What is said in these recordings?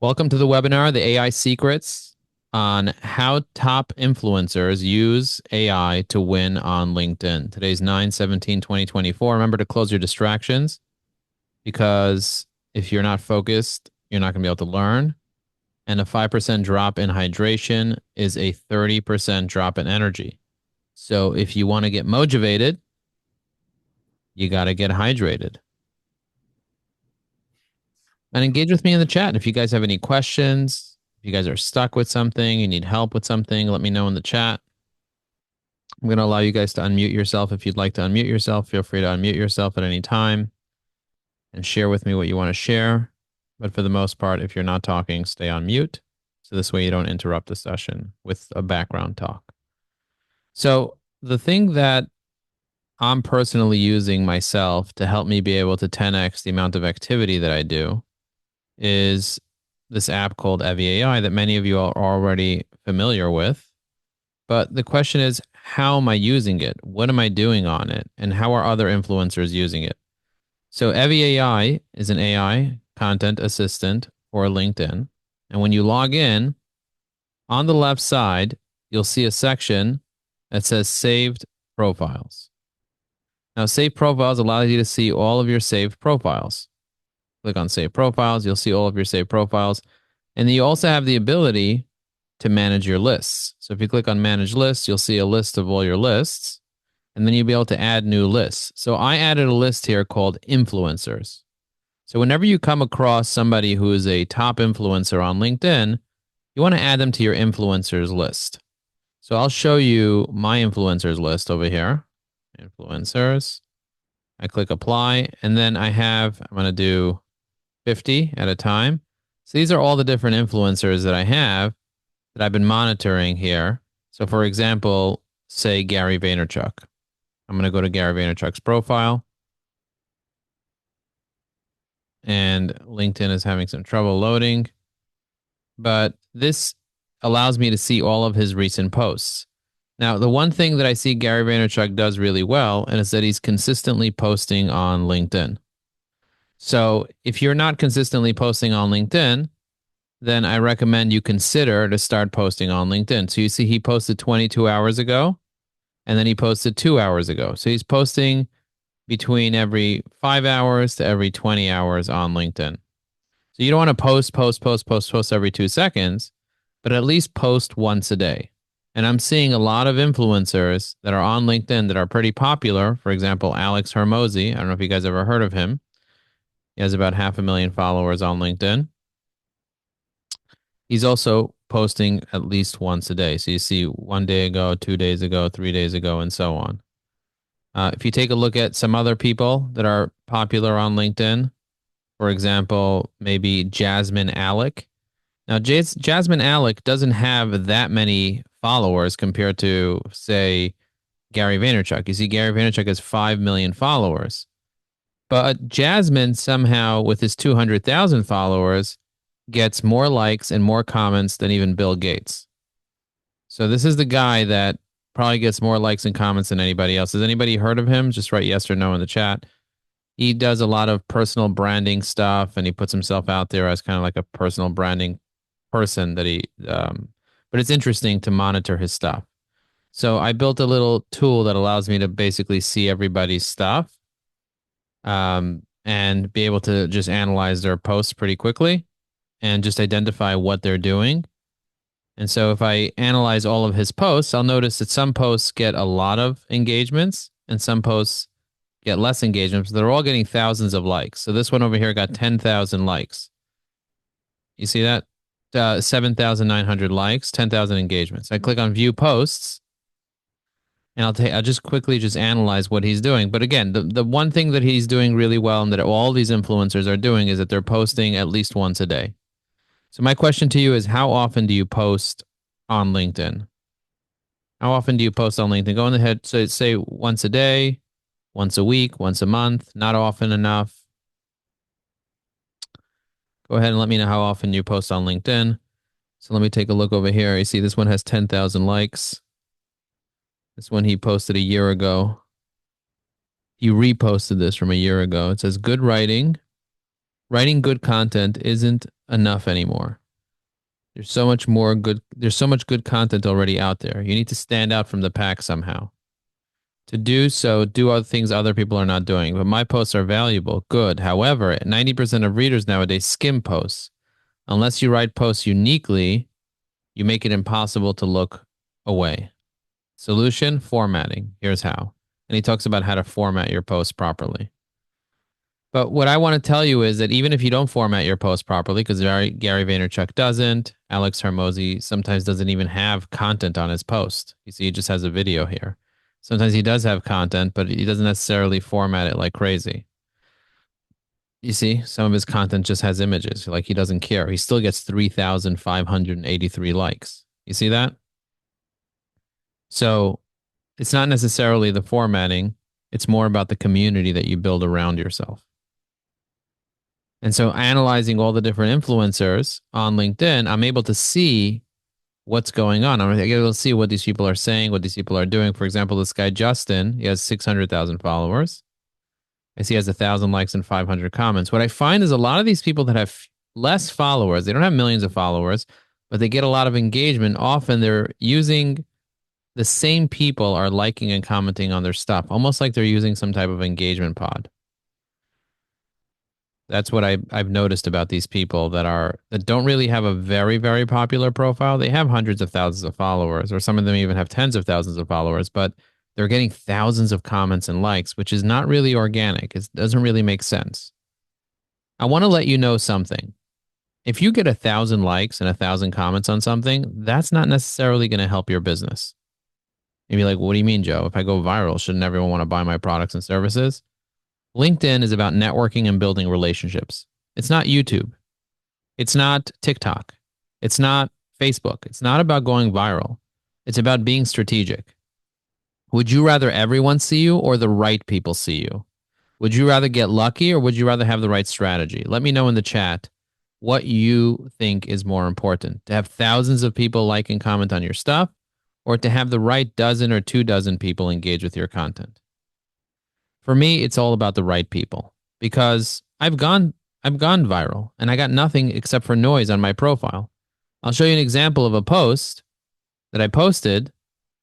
Welcome to the webinar, The AI Secrets on how top influencers use AI to win on LinkedIn. Today's 9/17/2024. Remember to close your distractions because if you're not focused, you're not going to be able to learn. And a 5% drop in hydration is a 30% drop in energy. So if you want to get motivated, you got to get hydrated. And engage with me in the chat. If you guys have any questions, if you guys are stuck with something, you need help with something, let me know in the chat. I'm going to allow you guys to unmute yourself. If you'd like to unmute yourself, feel free to unmute yourself at any time and share with me what you want to share. But for the most part, if you're not talking, stay on mute. So this way you don't interrupt the session with a background talk. So the thing that I'm personally using myself to help me be able to 10x the amount of activity that I do is this app called Evie AI that many of you are already familiar with. But the question is, how am I using it? What am I doing on it? And how are other influencers using it? So Evie AI is an AI content assistant for LinkedIn. And when you log in, on the left side, you'll see a section that says saved profiles. Now, saved profiles allows you to see all of your saved profiles. Click on Save Profiles. You'll see all of your saved profiles. And then you also have the ability to manage your lists. So if you click on Manage Lists, you'll see a list of all your lists. And then you'll be able to add new lists. So I added a list here called influencers. So whenever you come across somebody who is a top influencer on LinkedIn, you want to add them to your influencers list. So I'll show you my influencers list over here. Influencers. I click Apply. And then I'm going to do 50 at a time. So these are all the different influencers that I have that I've been monitoring here. So for example, say Gary Vaynerchuk. I'm going to go to Gary Vaynerchuk's profile. And LinkedIn is having some trouble loading. But this allows me to see all of his recent posts. Now, the one thing that I see Gary Vaynerchuk does really well is that he's consistently posting on LinkedIn. So if you're not consistently posting on LinkedIn, then I recommend you consider to start posting on LinkedIn. So you see he posted 22 hours ago, and then he posted 2 hours ago. So he's posting between every 5 hours to every 20 hours on LinkedIn. So you don't want to post every 2 seconds, but at least post once a day. And I'm seeing a lot of influencers that are on LinkedIn that are pretty popular. For example, Alex Hormozi. I don't know if you guys ever heard of him. He has about 500,000 followers on LinkedIn. He's also posting at least once a day. So you see 1 day ago, 2 days ago, 3 days ago, and so on. If you take a look at some other people that are popular on LinkedIn, for example, maybe Jasmine Alec. Now, Jasmine Alec doesn't have that many followers compared to, say, Gary Vaynerchuk. You see, Gary Vaynerchuk has 5 million followers. But Jasmine somehow, with his 200,000 followers, gets more likes and more comments than even Bill Gates. So this is the guy that probably gets more likes and comments than anybody else. Has anybody heard of him? Just write yes or no in the chat. He does a lot of personal branding stuff, and he puts himself out there as kind of like a personal branding person that but it's interesting to monitor his stuff. So I built a little tool that allows me to basically see everybody's stuff, and be able to just analyze their posts pretty quickly and just identify what they're doing. And so if I analyze all of his posts, I'll notice that some posts get a lot of engagements and some posts get less engagements. They're all getting thousands of likes. So this one over here got 10,000 likes. You see that? 7,900 likes, 10,000 engagements. I click on view posts, and I'll just quickly just analyze what he's doing. But again, the one thing that he's doing really well and that all these influencers are doing is that they're posting at least once a day. So my question to you is, how often do you post on LinkedIn? How often do you post on LinkedIn? Go on ahead, so say once a day, once a week, once a month, not often enough. Go ahead and let me know how often you post on LinkedIn. So let me take a look over here. You see this one has 10,000 likes. This one he posted a year ago. He reposted this from a year ago. It says, good writing Writing good content isn't enough anymore. There's so much good content already out there. You need to stand out from the pack somehow. To do so, do other things other people are not doing. But my posts are valuable. Good. However, 90% of readers nowadays skim posts. Unless you write posts uniquely, you make it impossible to look away. Solution, formatting. Here's how. And he talks about how to format your posts properly. But what I want to tell you is that even if you don't format your post properly, because Gary Vaynerchuk doesn't, Alex Hormozi sometimes doesn't even have content on his post. You see, he just has a video here. Sometimes he does have content, but he doesn't necessarily format it like crazy. You see, some of his content just has images, like he doesn't care. He still gets 3,583 likes. You see that? So it's not necessarily the formatting, it's more about the community that you build around yourself. And so analyzing all the different influencers on LinkedIn, I'm able to see what's going on. I'm able to see what these people are saying, what these people are doing. For example, this guy, Justin, he has 600,000 followers. I see he has 1,000 likes and 500 comments. What I find is a lot of these people that have less followers, they don't have millions of followers, but they get a lot of engagement. Often they're using the same people are liking and commenting on their stuff, almost like they're using some type of engagement pod. That's what I've noticed about these people that don't really have a very, very popular profile. They have hundreds of thousands of followers, or some of them even have tens of thousands of followers, but they're getting thousands of comments and likes, which is not really organic. It doesn't really make sense. I want to let you know something. If you get 1,000 likes and 1,000 comments on something, that's not necessarily going to help your business. You'd be like, what do you mean, Joe? If I go viral, shouldn't everyone want to buy my products and services? LinkedIn is about networking and building relationships. It's not YouTube. It's not TikTok. It's not Facebook. It's not about going viral. It's about being strategic. Would you rather everyone see you or the right people see you? Would you rather get lucky or would you rather have the right strategy? Let me know in the chat what you think is more important. To have thousands of people like and comment on your stuff, or to have the right dozen or 24 people engage with your content. For me, it's all about the right people because I've gone viral and I got nothing except for noise on my profile. I'll show you an example of a post that I posted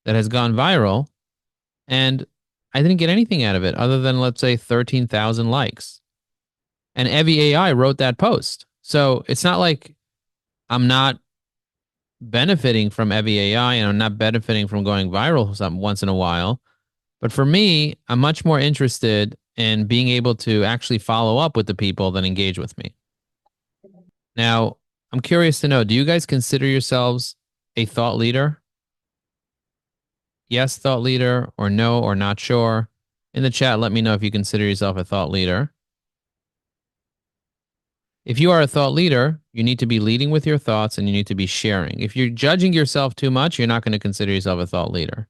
that has gone viral and I didn't get anything out of it other than, let's say, 13,000 likes. And Evie AI wrote that post. So it's not like I'm not benefiting from Evie AI and I'm not benefiting from going viral once in a while. But for me, I'm much more interested in being able to actually follow up with the people that engage with me. Now, I'm curious to know, do you guys consider yourselves a thought leader? Yes, thought leader, or no, or not sure. In the chat, let me know if you consider yourself a thought leader. If you are a thought leader, you need to be leading with your thoughts and you need to be sharing. If you're judging yourself too much, you're not going to consider yourself a thought leader.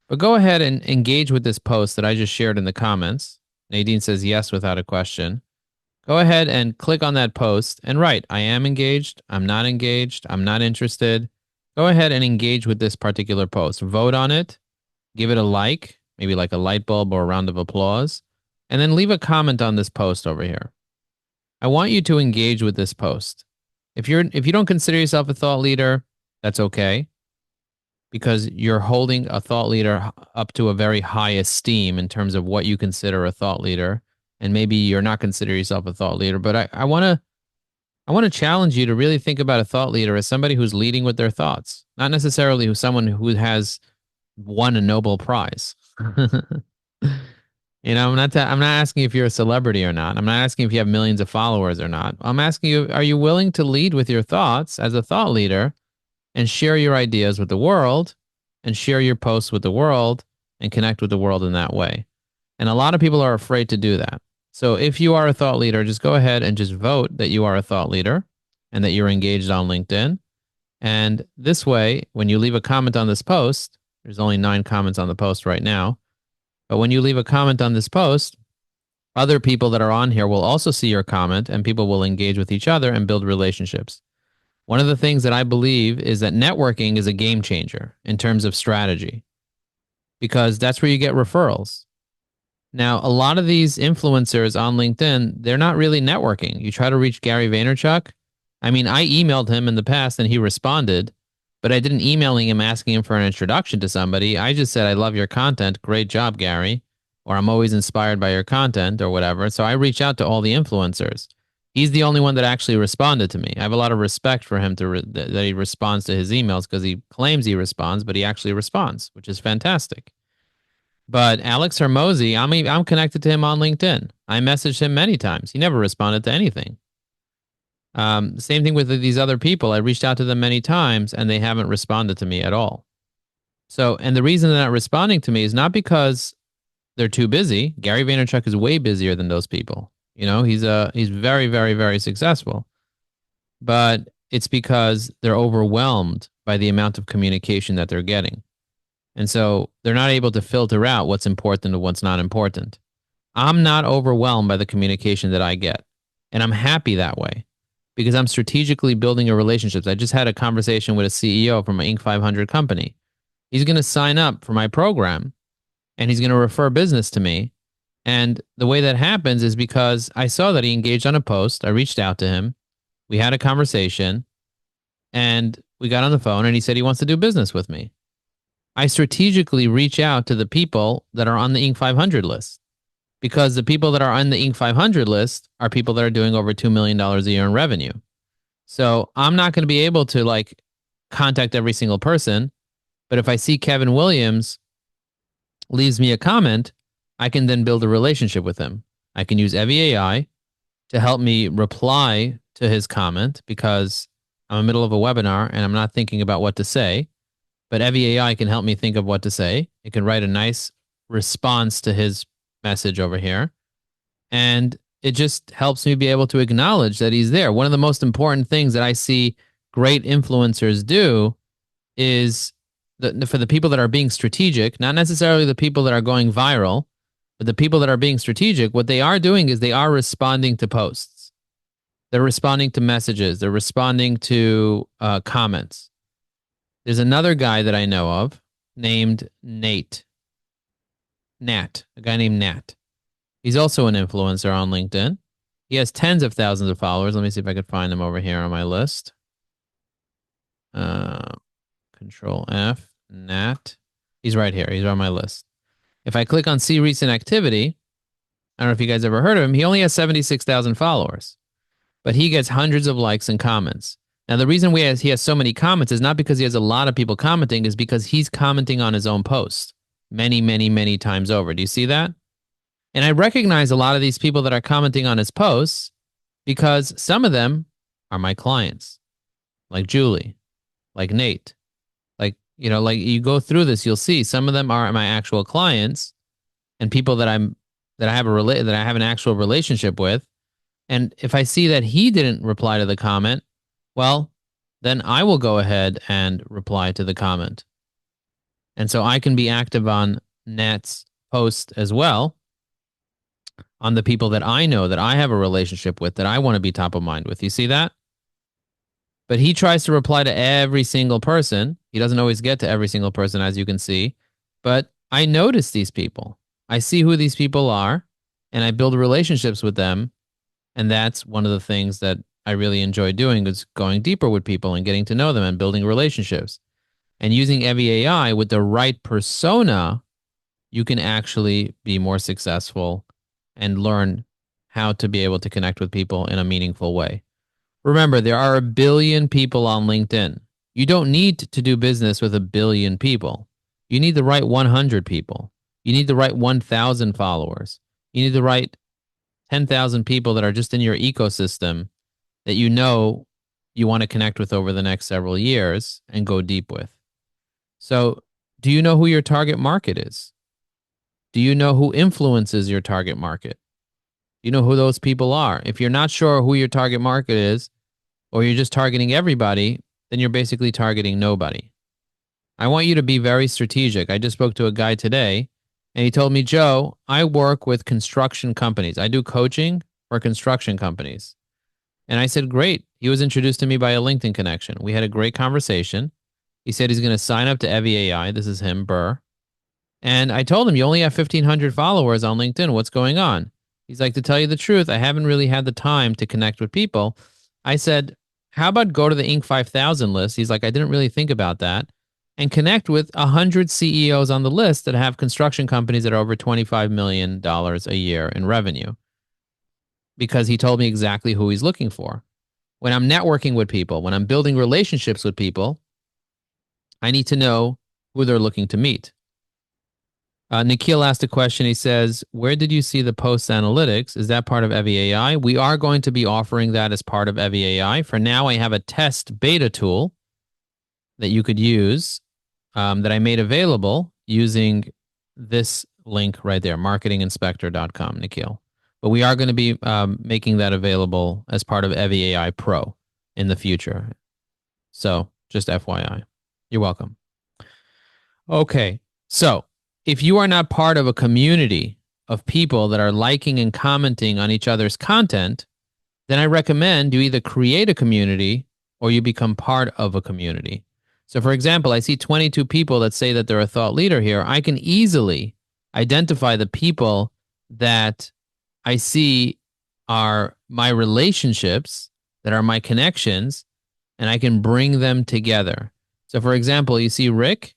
But go ahead and engage with this post that I just shared in the comments. Nadine says yes without a question. Go ahead and click on that post and write, I am engaged, I'm not engaged, I'm not interested. Go ahead and engage with this particular post. Vote on it, give it a like, maybe like a light bulb or a round of applause, and then leave a comment on this post over here. I want you to engage with this post. If you don't consider yourself a thought leader, that's okay, because you're holding a thought leader up to a very high esteem in terms of what you consider a thought leader. And maybe you're not considering yourself a thought leader, but I want to challenge you to really think about a thought leader as somebody who's leading with their thoughts, not necessarily who's someone who has won a Nobel Prize. You know, I'm not asking if you're a celebrity or not. I'm not asking if you have millions of followers or not. I'm asking you, are you willing to lead with your thoughts as a thought leader and share your ideas with the world and share your posts with the world and connect with the world in that way? And a lot of people are afraid to do that. So if you are a thought leader, just go ahead and just vote that you are a thought leader and that you're engaged on LinkedIn. And this way, when you leave a comment on this post, there's only 9 comments on the post right now. But when you leave a comment on this post, other people that are on here will also see your comment and people will engage with each other and build relationships. One of the things that I believe is that networking is a game changer in terms of strategy, because that's where you get referrals. Now, a lot of these influencers on LinkedIn, they're not really networking. You try to reach Gary Vaynerchuk. I mean, I emailed him in the past and he responded, but I didn't emailing him asking him for an introduction to somebody. I just said, I love your content. Great job, Gary. Or I'm always inspired by your content or whatever. So I reach out to all the influencers. He's the only one that actually responded to me. I have a lot of respect for him that he responds to his emails because he claims he responds, but he actually responds, which is fantastic. But Alex Hermosi, I'm connected to him on LinkedIn. I messaged him many times. He never responded to anything. Same thing with these other people. I reached out to them many times and they haven't responded to me at all. So, and the reason they're not responding to me is not because they're too busy. Gary Vaynerchuk is way busier than those people. You know, he's very, very, very successful. But it's because they're overwhelmed by the amount of communication that they're getting. And so they're not able to filter out what's important and what's not important. I'm not overwhelmed by the communication that I get. And I'm happy that way because I'm strategically building a relationship. I just had a conversation with a CEO from an Inc. 500 company. He's going to sign up for my program and he's going to refer business to me. And the way that happens is because I saw that he engaged on a post. I reached out to him. We had a conversation and we got on the phone and he said he wants to do business with me. I strategically reach out to the people that are on the Inc. 500 list because the people that are on the Inc. 500 list are people that are doing over $2 million a year in revenue. So I'm not going to be able to like contact every single person. But if I see Kevin Williams leaves me a comment, I can then build a relationship with him. I can use Evie AI to help me reply to his comment because I'm in the middle of a webinar and I'm not thinking about what to say. But Evie AI can help me think of what to say. It can write a nice response to his message over here. And it just helps me be able to acknowledge that he's there. One of the most important things that I see great influencers do is for the people that are being strategic, not necessarily the people that are going viral, but the people that are being strategic, what they are doing is they are responding to posts. They're responding to messages. They're responding to comments. There's another guy that I know of named Nat, a guy named Nat. He's also an influencer on LinkedIn. He has tens of thousands of followers. Let me see if I could find him over here on my list. Control F, Nat. He's right here. He's on my list. If I click on see recent activity, I don't know if you guys ever heard of him. He only has 76,000 followers, but he gets hundreds of likes and comments. Now, the reason he has so many comments is not because he has a lot of people commenting, is because he's commenting on his own post many, many, many times over. Do you see that? And I recognize a lot of these people that are commenting on his posts because some of them are my clients, like Julie, like Nate. Like, you know, like you go through this, you'll see some of them are my actual clients and people that I have an actual relationship with. And if I see that he didn't reply to the comment, well, then I will go ahead and reply to the comment. And so I can be active on Nat's post as well on the people that I know that I have a relationship with that I want to be top of mind with. You see that? But he tries to reply to every single person. He doesn't always get to every single person, as you can see. But I notice these people. I see who these people are, and I build relationships with them. And that's one of the things that I really enjoy doing is going deeper with people and getting to know them and building relationships. And using Evie AI with the right persona, you can actually be more successful and learn how to be able to connect with people in a meaningful way. Remember, there are 1 billion people on LinkedIn. You don't need to do business with 1 billion people. You need the right 100 people. You need the right 1,000 followers. You need the right 10,000 people that are just in your ecosystem that you know you want to connect with over the next several years and go deep with. So, do you know who your target market is? Do you know who influences your target market? Do you know who those people are? If you're not sure who your target market is, or you're just targeting everybody, then you're basically targeting nobody. I want you to be very strategic. I just spoke to a guy today, and he told me, Joe, I work with construction companies. I do coaching for construction companies. And I said, great. He was introduced to me by a LinkedIn connection. We had a great conversation. He said he's going to sign up to Evie AI. This is him, Burr. And I told him, you only have 1,500 followers on LinkedIn. What's going on? He's like, to tell you the truth, I haven't really had the time to connect with people. I said, how about go to the Inc. 5000 list? He's like, I didn't really think about that. And connect with 100 CEOs on the list that have construction companies that are over $25 million a year in revenue. Because he told me exactly who he's looking for. When I'm networking with people, when I'm building relationships with people, I need to know who they're looking to meet. Nikhil asked a question. He says, where did you see the post analytics? Is that part of Evie AI? We are going to be offering that as part of Evie AI. For now, I have a test beta tool that you could use that I made available using this link right there, marketinginspector.com, Nikhil. But we are going to be making that available as part of Evie AI Pro in the future. So just FYI. You're welcome. Okay, so if you are not part of a community of people that are liking and commenting on each other's content, then I recommend you either create a community or you become part of a community. So for example, I see 22 people that say that they're a thought leader here. I can easily identify the people that I see are my relationships, that are my connections, and I can bring them together. So for example, you see Rick.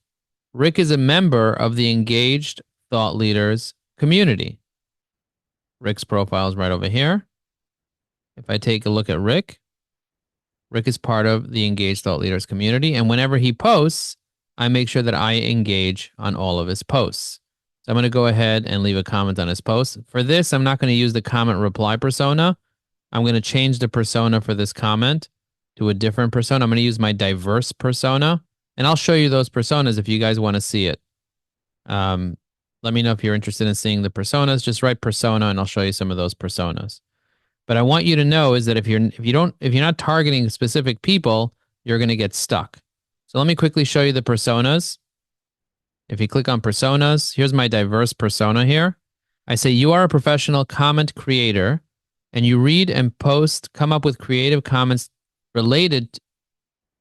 Rick is a member of the Engaged Thought Leaders community. Rick's profile is right over here. If I take a look at Rick, Rick is part of the Engaged Thought Leaders community. And whenever he posts, I make sure that I engage on all of his posts. So I'm going to go ahead and leave a comment on his post. For this, I'm not going to use the comment reply persona. I'm going to change the persona for this comment to a different persona. I'm going to use my diverse persona. And I'll show you those personas if you guys want to see it. Let me know if you're interested in seeing the personas. Just write persona and I'll show you some of those personas. But I want you to know is that if you're not targeting specific people, you're going to get stuck. So let me quickly show you the personas. If you click on personas, here's my diverse persona here. I say you are a professional comment creator and you read and post, come up with creative comments related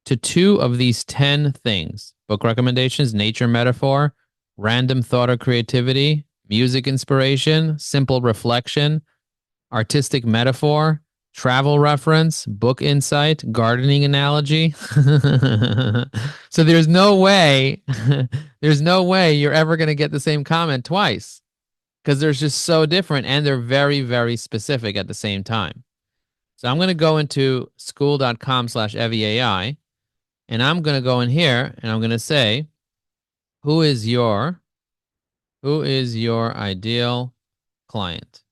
to 2 of these 10 things: book recommendations, nature metaphor, random thought or creativity, music inspiration, simple reflection, artistic metaphor, travel reference, book insight, gardening analogy. So there's no way you're ever going to get the same comment twice because they're just so different and they're very, very specific at the same time. So I'm going to go into school.com/EvieAI. And I'm going to go in here and I'm going to say, who is your ideal client?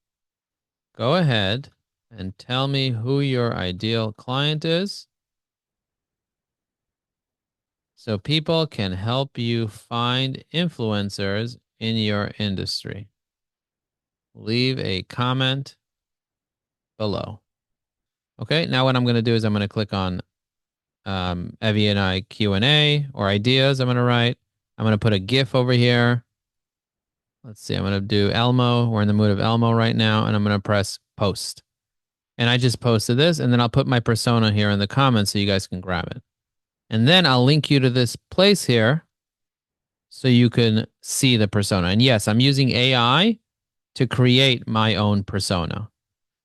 Go ahead and tell me who your ideal client is so people can help you find influencers in your industry. Leave a comment below. Okay, now what I'm going to do is I'm going to click on Evie and I Q&A or ideas. I'm going to write. I'm going to put a GIF over here. Let's see. I'm going to do Elmo. We're in the mood of Elmo right now. And I'm going to press post. And I just posted this. And then I'll put my persona here in the comments so you guys can grab it. And then I'll link you to this place here so you can see the persona. And yes, I'm using AI to create my own persona.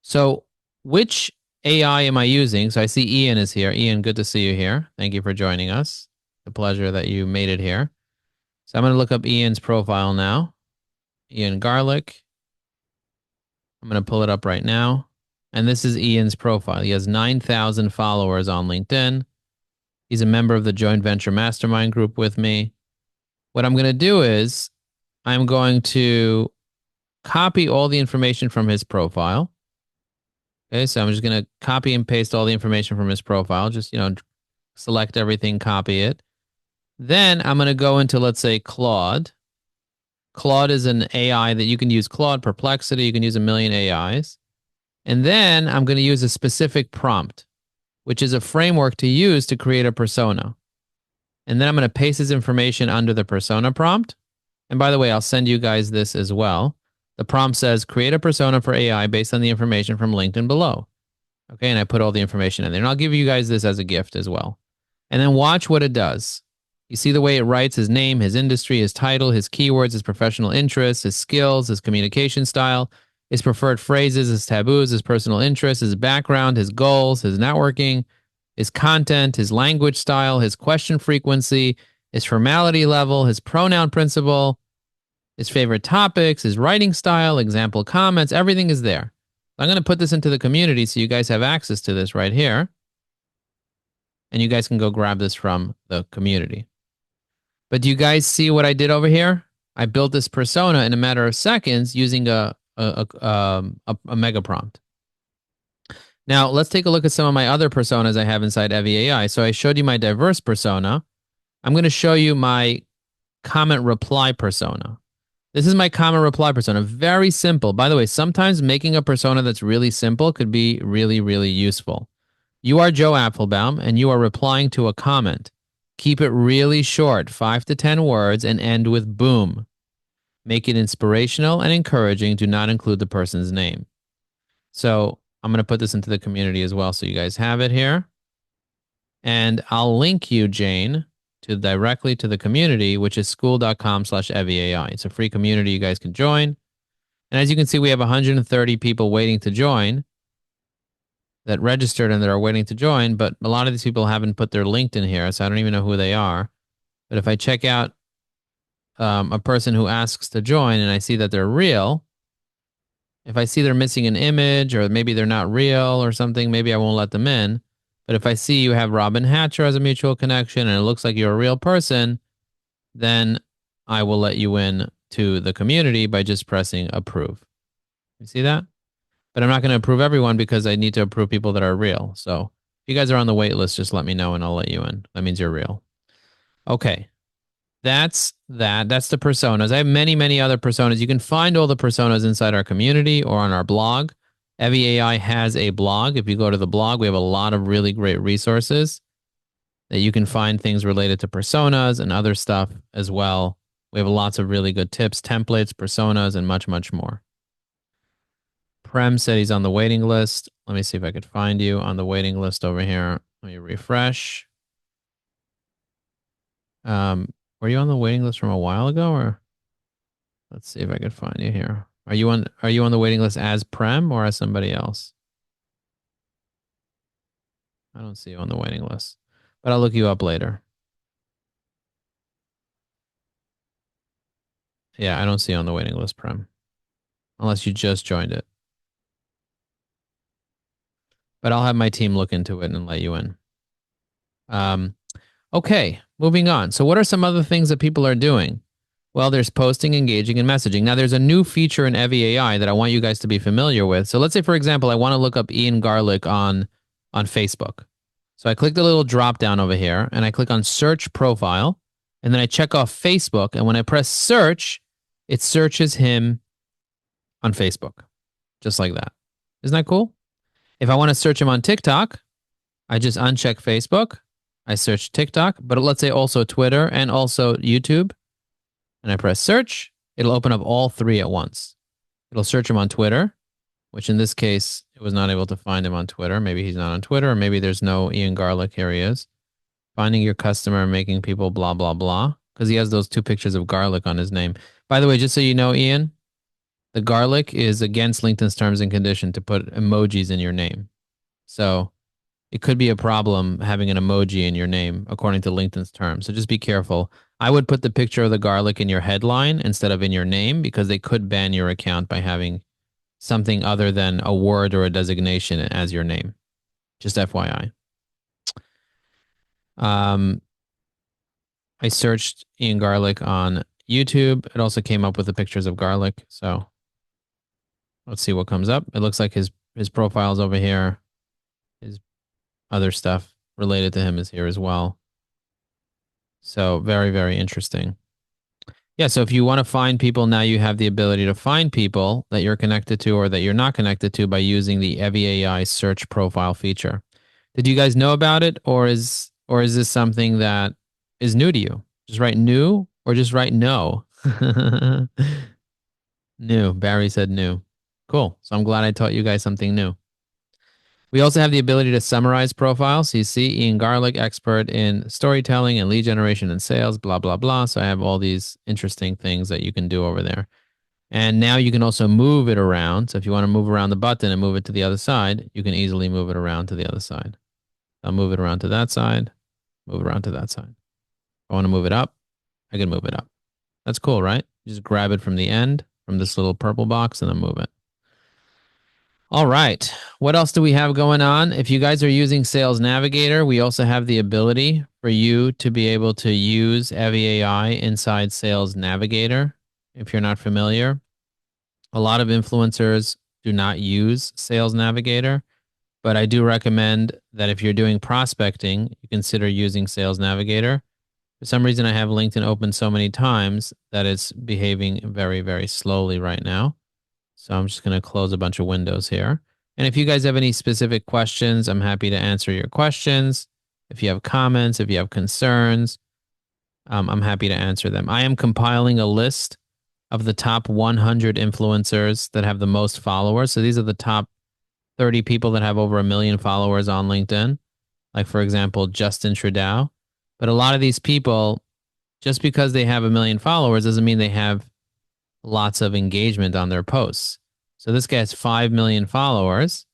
So which AI am I using? So I see Ian is here. Ian, good to see you here. Thank you for joining us. It's a pleasure that you made it here. So I'm going to look up Ian's profile now. Ian Garlick. I'm going to pull it up right now. And this is Ian's profile. He has 9,000 followers on LinkedIn. He's a member of the Joint Venture Mastermind group with me. What I'm going to do is I'm going to copy all the information from his profile. Okay, so I'm just going to copy and paste all the information from his profile. Just, select everything, copy it. Then I'm going to go into, let's say, Claude. Claude is an AI that you can use. Claude, Perplexity, you can use a million AIs. And then I'm going to use a specific prompt, which is a framework to use to create a persona. And then I'm going to paste this information under the persona prompt. And by the way, I'll send you guys this as well. The prompt says, create a persona for AI based on the information from LinkedIn below. Okay, and I put all the information in there. And I'll give you guys this as a gift as well. And then watch what it does. You see the way it writes his name, his industry, his title, his keywords, his professional interests, his skills, his communication style, his preferred phrases, his taboos, his personal interests, his background, his goals, his networking, his content, his language style, his question frequency, his formality level, his pronoun principle, his favorite topics, his writing style, example comments, everything is there. I'm going to put this into the community so you guys have access to this right here. And you guys can go grab this from the community. But do you guys see what I did over here? I built this persona in a matter of seconds using a mega prompt. Now, let's take a look at some of my other personas I have inside Evie AI. So I showed you my diverse persona. I'm going to show you my comment reply persona. This is my comment reply persona. Very simple. By the way, sometimes making a persona that's really simple could be really, really useful. You are Joe Apfelbaum, and you are replying to a comment. Keep it really short, 5 to 10 words, and end with boom. Make it inspirational and encouraging. Do not include the person's name. So I'm going to put this into the community as well so you guys have it here. And I'll link you, Jane, directly to the community, which is school.com/EvieAI. It's a free community you guys can join. And as you can see, we have 130 people waiting to join that registered and that are waiting to join, but a lot of these people haven't put their LinkedIn here, so I don't even know who they are. But if I check out a person who asks to join and I see that they're real, if I see they're missing an image or maybe they're not real or something, maybe I won't let them in. But if I see you have Robin Hatcher as a mutual connection and it looks like you're a real person, then I will let you in to the community by just pressing approve. You see that? But I'm not going to approve everyone because I need to approve people that are real. So if you guys are on the wait list, just let me know and I'll let you in. That means you're real. Okay. That's that. That's the personas. I have many, many other personas. You can find all the personas inside our community or on our blog. Evie AI has a blog. If you go to the blog, we have a lot of really great resources that you can find things related to personas and other stuff as well. We have lots of really good tips, templates, personas, and much, much more. Prem said he's on the waiting list. Let me see if I could find you on the waiting list over here. Let me refresh. Were you on the waiting list from a while ago, or let's see if I could find you here. Are you on the waiting list as Prem or as somebody else? I don't see you on the waiting list, but I'll look you up later. Yeah, I don't see you on the waiting list, Prem, unless you just joined it. But I'll have my team look into it and let you in. Okay, moving on. So what are some other things that people are doing? Well, there's posting, engaging, and messaging. Now, there's a new feature in Evie AI that I want you guys to be familiar with. So let's say, for example, I want to look up Ian Garlic on Facebook. So I click the little drop down over here, and I click on Search Profile, and then I check off Facebook. And when I press Search, it searches him on Facebook, just like that. Isn't that cool? If I want to search him on TikTok, I just uncheck Facebook. I search TikTok, but let's say also Twitter and also YouTube. And I press search. It'll open up all three at once. It'll search him on Twitter, which in this case, it was not able to find him on Twitter. Maybe he's not on Twitter, or maybe there's no Ian Garlic. Here he is. Finding your customer, making people blah, blah, blah. Because he has those 2 pictures of garlic on his name. By the way, just so you know, Ian, the garlic is against LinkedIn's terms and condition to put emojis in your name. So it could be a problem having an emoji in your name according to LinkedIn's terms. So just be careful. I would put the picture of the garlic in your headline instead of in your name because they could ban your account by having something other than a word or a designation as your name. Just FYI. I searched Ian Garlic on YouTube. It also came up with the pictures of garlic. So let's see what comes up. It looks like his profile's over here. His other stuff related to him is here as well. So very, very interesting. Yeah, so if you want to find people, now you have the ability to find people that you're connected to or that you're not connected to by using the Evie AI search profile feature. Did you guys know about it, or is this something that is new to you? Just write new or just write no. New. Barry said new. Cool. So I'm glad I taught you guys something new. We also have the ability to summarize profiles. So you see Ian Garlic, expert in storytelling and lead generation and sales, blah, blah, blah. So I have all these interesting things that you can do over there. And now you can also move it around. So if you want to move around the button and move it to the other side, you can easily move it around to the other side. I'll move it around to that side, move it around to that side. If I want to move it up, I can move it up. That's cool, right? You just grab it from the end, from this little purple box, and then move it. All right. What else do we have going on? If you guys are using Sales Navigator, we also have the ability for you to be able to use Evie AI inside Sales Navigator. If you're not familiar, a lot of influencers do not use Sales Navigator, but I do recommend that if you're doing prospecting, you consider using Sales Navigator. For some reason, I have LinkedIn open so many times that it's behaving very, very slowly right now. So I'm just going to close a bunch of windows here. And if you guys have any specific questions, I'm happy to answer your questions. If you have comments, if you have concerns, I'm happy to answer them. I am compiling a list of the top 100 influencers that have the most followers. So these are the top 30 people that have over 1 million followers on LinkedIn. Like, for example, Justin Trudeau. But a lot of these people, just because they have 1 million followers doesn't mean they have lots of engagement on their posts. So this guy has 5 million followers,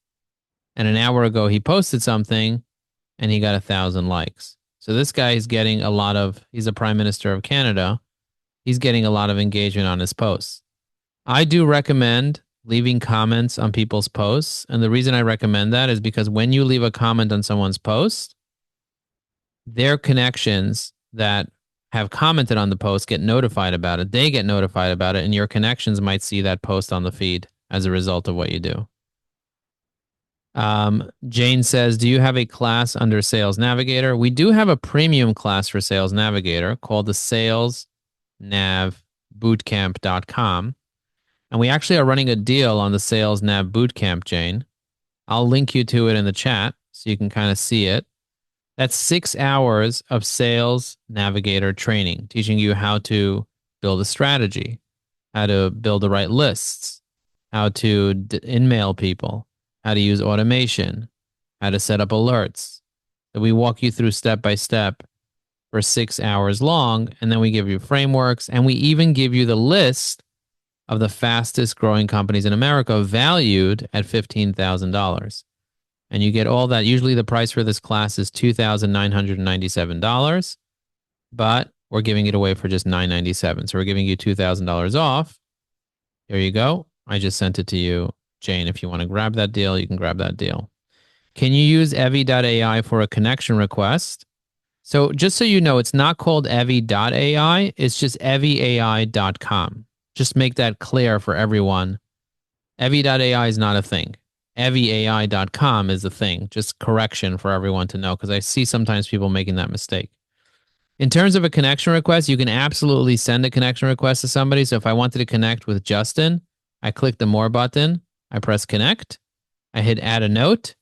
and an hour ago he posted something and he got 1,000 likes. So this guy is getting he's a prime minister of Canada. He's getting a lot of engagement on his posts. I do recommend leaving comments on people's posts. And the reason I recommend that is because when you leave a comment on someone's post, their connections that have commented on the post get notified about it. They get notified about it, and your connections might see that post on the feed as a result of what you do. Jane says, do you have a class under Sales Navigator? We do have a premium class for Sales Navigator called the salesnavbootcamp.com. And we actually are running a deal on the Sales Nav Bootcamp, Jane. I'll link you to it in the chat so you can kind of see it. That's 6 hours of Sales Navigator training, teaching you how to build a strategy, how to build the right lists, how to in-mail people, how to use automation, how to set up alerts. So we walk you through step by step for 6 hours long, and then we give you frameworks, and we even give you the list of the fastest growing companies in America valued at $15,000. And you get all that. Usually the price for this class is $2,997, but we're giving it away for just $997. So we're giving you $2,000 off. Here you go. I just sent it to you, Jane. If you want to grab that deal, you can grab that deal. Can you use Evie.ai for a connection request? So just so you know, it's not called Evie.ai. It's just evieai.com. Just make that clear for everyone. Evie.ai is not a thing. Evieai.com is the thing. Just correction for everyone to know, because I see sometimes people making that mistake. In terms of a connection request, you can absolutely send a connection request to somebody. So if I wanted to connect with Justin, I click the More button. I press Connect. I hit Add a Note.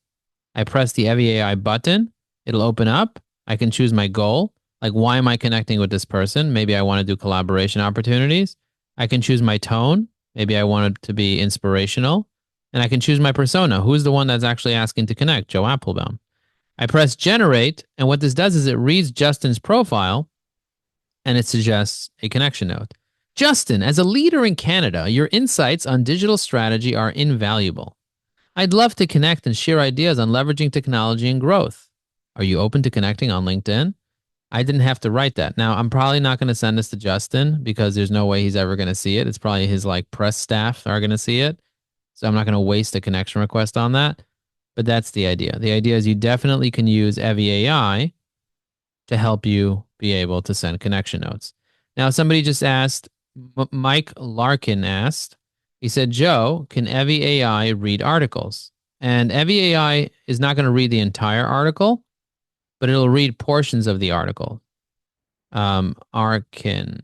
I press the Evie.ai button. It'll open up. I can choose my goal. Like, why am I connecting with this person? Maybe I want to do collaboration opportunities. I can choose my tone. Maybe I want it to be inspirational. And I can choose my persona. Who's the one that's actually asking to connect? Joe Applebaum. I press Generate, and what this does is it reads Justin's profile, and it suggests a connection note. Justin, as a leader in Canada, your insights on digital strategy are invaluable. I'd love to connect and share ideas on leveraging technology and growth. Are you open to connecting on LinkedIn? I didn't have to write that. Now, I'm probably not going to send this to Justin because there's no way he's ever going to see it. It's probably his press staff are going to see it. So I'm not going to waste a connection request on that. But that's the idea. The idea is you definitely can use Evie.ai to help you be able to send connection notes. Now, somebody just asked, Mike Larkin asked, he said, Joe, can Evie.ai read articles? And Evie.ai is not going to read the entire article, but it'll read portions of the article. Larkin.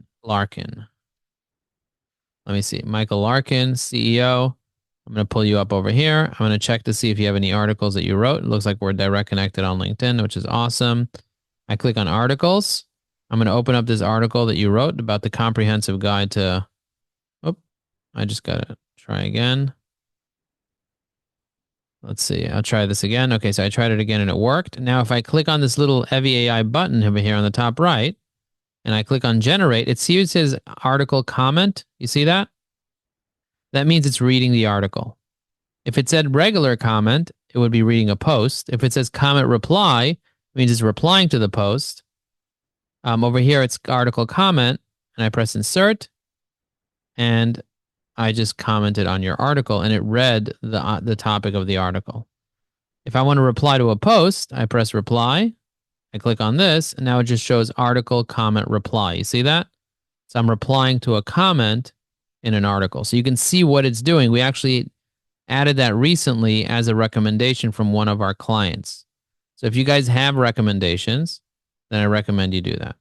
Let me see. Michael Larkin, CEO. I'm going to pull you up over here. I'm going to check to see if you have any articles that you wrote. It looks like we're direct connected on LinkedIn, which is awesome. I click on articles. I'm going to open up this article that you wrote about the comprehensive guide to, I just got to try again. Let's see. I'll try this again. Okay, so I tried it again and it worked. Now, if I click on this little Evie AI button over here on the top right, and I click on generate, it says article comment. You see that? That means it's reading the article. If it said regular comment, it would be reading a post. If it says comment reply, it means it's replying to the post. Over here, it's article comment, and I press insert, and I just commented on your article, and it read the topic of the article. If I want to reply to a post, I press reply. I click on this, and now it just shows article, comment, reply. You see that? So I'm replying to a comment in an article. So you can see what it's doing. We actually added that recently as a recommendation from one of our clients. So if you guys have recommendations, then I recommend you do that.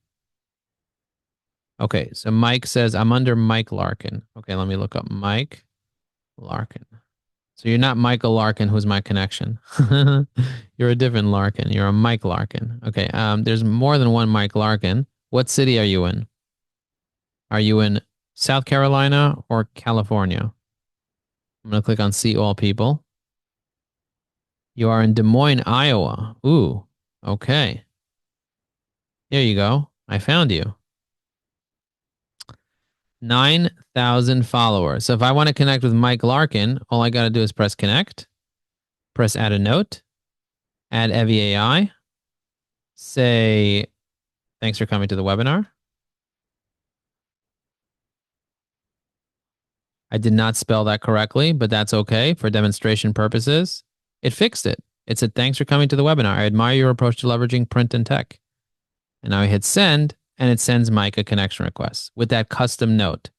Okay, so Mike says, I'm under Mike Larkin. Okay, let me look up Mike Larkin. So you're not Michael Larkin, who's my connection. You're a different Larkin. You're a Mike Larkin. Okay, there's more than one Mike Larkin. What city are you in? Are you in South Carolina or California? I'm going to click on See All People. You are in Des Moines, Iowa. Ooh, okay. Here you go. I found you. 9,000 followers. So if I want to connect with Mike Larkin, all I got to do is press connect, press add a note, add Evie AI, say, thanks for coming to the webinar. I did not spell that correctly, but that's okay for demonstration purposes. It fixed it. It said, thanks for coming to the webinar. I admire your approach to leveraging print and tech. And now I hit send, and it sends Mike a connection request with that custom note.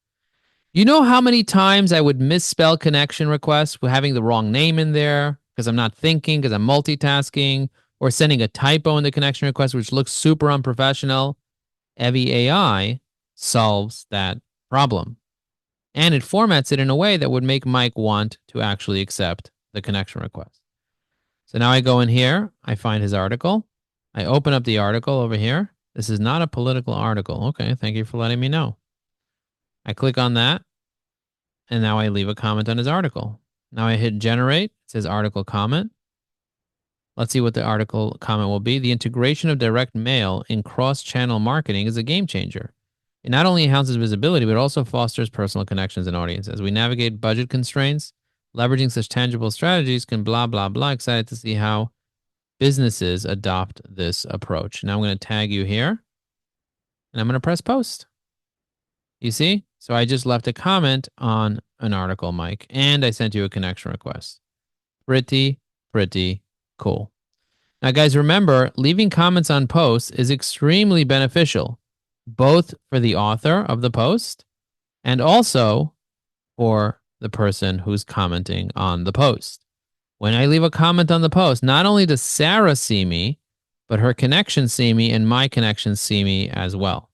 You know how many times I would misspell connection requests with having the wrong name in there because I'm not thinking, because I'm multitasking, or sending a typo in the connection request, which looks super unprofessional? Evie AI solves that problem. And it formats it in a way that would make Mike want to actually accept the connection request. So now I go in here, I find his article. I open up the article over here. This is not a political article. Okay, thank you for letting me know. I click on that, and now I leave a comment on his article. Now I hit generate. It says article comment. Let's see what the article comment will be. The integration of direct mail in cross-channel marketing is a game changer. It not only enhances visibility, but also fosters personal connections and audiences. As we navigate budget constraints, leveraging such tangible strategies can blah, blah, blah. Excited to see how businesses adopt this approach. Now I'm going to tag you here, and I'm going to press post. You see? So I just left a comment on an article, Mike, and I sent you a connection request. Pretty cool. Now, guys, remember, leaving comments on posts is extremely beneficial, both for the author of the post and also for the person who's commenting on the post. When I leave a comment on the post, not only does Sarah see me, but her connections see me and my connections see me as well.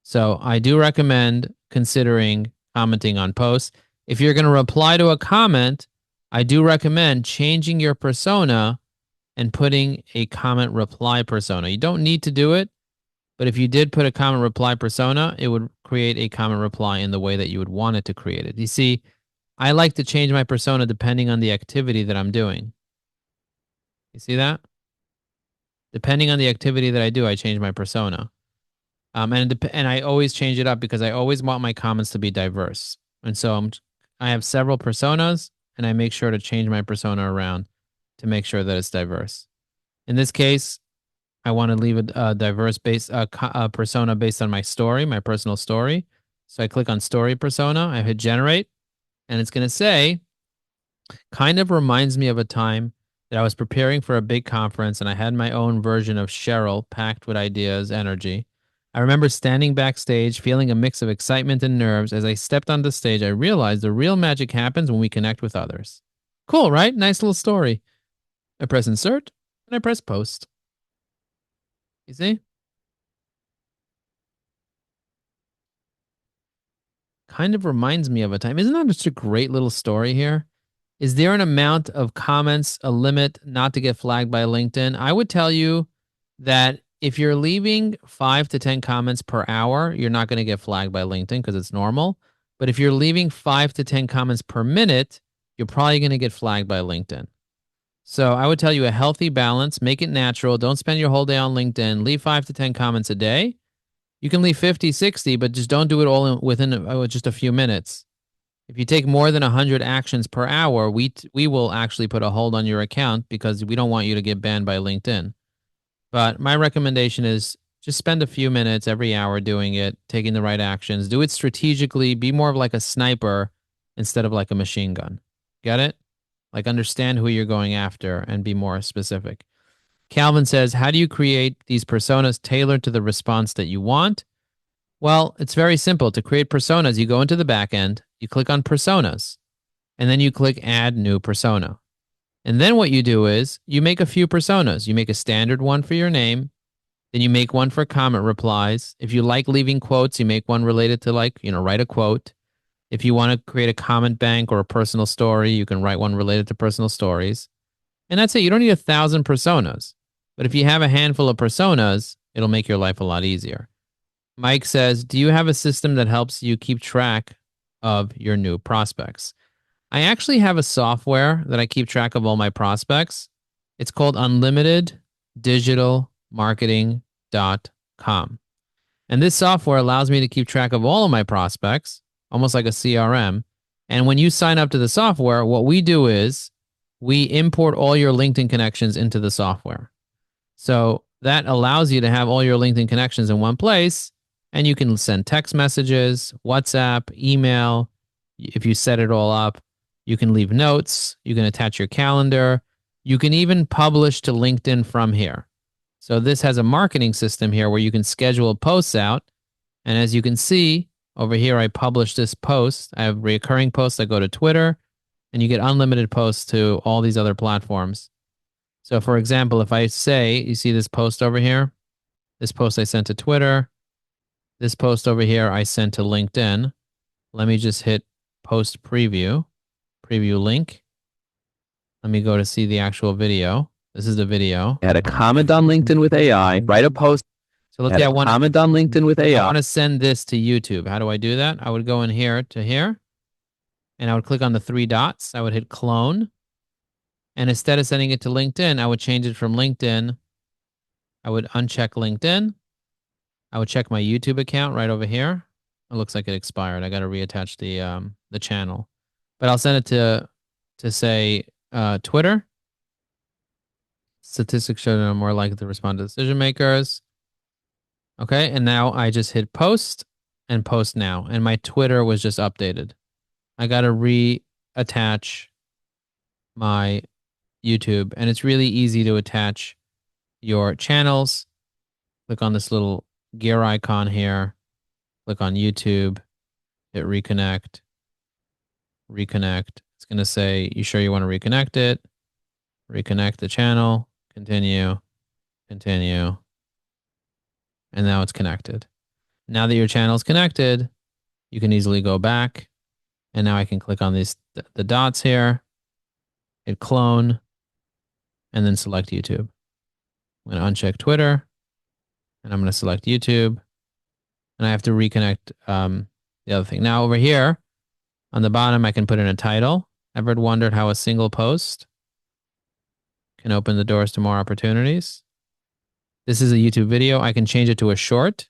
So I do recommend considering commenting on posts. If you're going to reply to a comment, I do recommend changing your persona and putting a comment reply persona. You don't need to do it, but if you did put a comment reply persona, it would create a comment reply in the way that you would want it to create it. You see, I like to change my persona depending on the activity that I'm doing. You see that? Depending on the activity that I do, I change my persona. And I always change it up because I always want my comments to be diverse. And so I have several personas, and I make sure to change my persona around to make sure that it's diverse. In this case, I want to leave a diverse persona based on my story, my personal story. So I click on story persona, I hit generate, and it's going to say, kind of reminds me of a time that I was preparing for a big conference and I had my own version of Cheryl packed with ideas, energy. I remember standing backstage, feeling a mix of excitement and nerves. As I stepped on the stage, I realized the real magic happens when we connect with others. Cool, right? Nice little story. I press insert and I press post. You see? Kind of reminds me of a time. Isn't that just a great little story here? Is there an amount of comments, a limit not to get flagged by LinkedIn? I would tell you that if you're leaving 5 to 10 comments per hour, you're not going to get flagged by LinkedIn because it's normal. But if you're leaving 5 to 10 comments per minute, you're probably going to get flagged by LinkedIn. So I would tell you a healthy balance, make it natural. Don't spend your whole day on LinkedIn. Leave 5 to 10 comments a day. You can leave 50, 60, but just don't do it all within just a few minutes. If you take more than 100 actions per hour, we will actually put a hold on your account because we don't want you to get banned by LinkedIn. But my recommendation is just spend a few minutes every hour doing it, taking the right actions. Do it strategically. Be more of like a sniper instead of like a machine gun. Get it? Like understand who you're going after and be more specific. Calvin says, how do you create these personas tailored to the response that you want? Well, it's very simple. To create personas, you go into the back end, you click on personas, and then you click add new persona. And then what you do is you make a few personas. You make a standard one for your name, then you make one for comment replies. If you like leaving quotes, you make one related to write a quote. If you want to create a comment bank or a personal story, you can write one related to personal stories. And that's it. You don't need 1,000 personas. But if you have a handful of personas, it'll make your life a lot easier. Mike says, do you have a system that helps you keep track of your new prospects? I actually have a software that I keep track of all my prospects. It's called unlimiteddigitalmarketing.com. And this software allows me to keep track of all of my prospects, almost like a CRM. And when you sign up to the software, what we do is we import all your LinkedIn connections into the software. So that allows you to have all your LinkedIn connections in one place, and you can send text messages, WhatsApp, email. If you set it all up, you can leave notes. You can attach your calendar. You can even publish to LinkedIn from here. So this has a marketing system here where you can schedule posts out. And as you can see over here, I publish this post. I have recurring posts that go to Twitter, and you get unlimited posts to all these other platforms. So for example, if I say, you see this post over here, this post I sent to Twitter, this post over here I sent to LinkedIn. Let me just hit post preview link. Let me go to see the actual video. This is the video. Add a comment on LinkedIn with AI, write a post. So let's say I want to comment on LinkedIn with AI. I want to send this to YouTube. How do I do that? I would go in here to here, and I would click on the 3 dots. I would hit clone. And instead of sending it to LinkedIn, I would change it from LinkedIn. I would uncheck LinkedIn. I would check my YouTube account right over here. It looks like it expired. I got to reattach the channel. But I'll send it to say Twitter. Statistics show that I'm more likely to respond to decision makers. Okay, and now I just hit post and post now. And my Twitter was just updated. I got to reattach my YouTube. And it's really easy to attach your channels. Click on this little gear icon here. Click on YouTube. Hit reconnect. It's going to say, you sure you want to reconnect it? Reconnect the channel. Continue. And now it's connected. Now that your channel is connected, you can easily go back. And now I can click on the dots here, hit clone, and then select YouTube. I'm going to uncheck Twitter, and I'm going to select YouTube, and I have to reconnect the other thing. Now over here on the bottom, I can put in a title. Ever wondered how a single post can open the doors to more opportunities? This is a YouTube video. I can change it to a short.